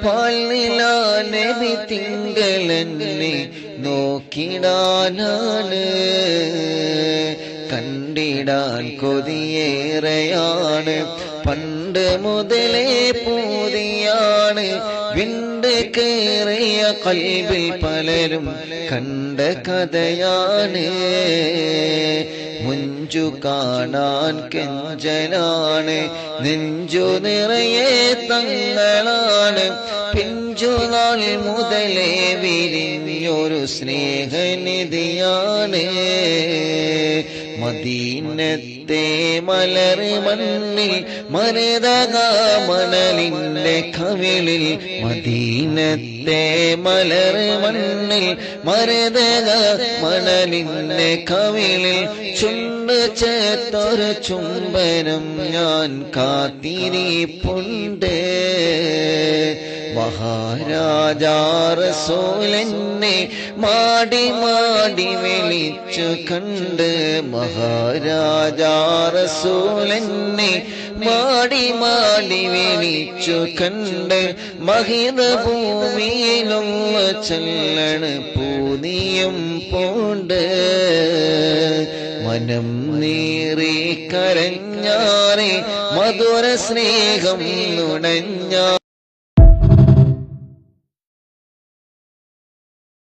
പാൽനില നബി തിങ്കളെന്നെ നോക്കിടാനാണ് കണ്ടിടാൻ കൊതിയേറെയാണ് പണ്ട് മുതലേ പൂതിയാണ് വിണ്ട് കേറിയ കൽബിൽ പലരും കണ്ട കഥയാണ് മുഞ്ചു കാണാൻ കെഞ്ചനാണ് നെഞ്ചു നിറയെ തങ്ങളാണ് പിഞ്ചുനാൾ മുതലേ വിരിഞ്ഞൊരു സ്നേഹനിധിയാണ് മദീനത്തെ മലർ മണ്ണിൽ മരതക മണലിന്റെ കവിളിൽ മദീനത്തെ മലർ മണ്ണിൽ മരതക മണലിന്റെ കവിളിൽ ചുണ്ട് ചേർത്തൊരു ചുംബനം ഞാൻ കാത്തിരിപ്പുണ്ട് മഹാരാജാ റസൂലെന്നെ മാടി മാടി വിളിച്ചു കണ്ട് മഹാരാജാ റസൂലെന്നെ മാടി മാടി വിളിച്ചു കണ്ട് മഹിത ഭൂമിയിലുള്ള ചല്ലണ പൂതിയും പൂണ്ട് മനം നീറി കരഞ്ഞാറെ മധുര സ്നേഹം നുടഞ്ഞാ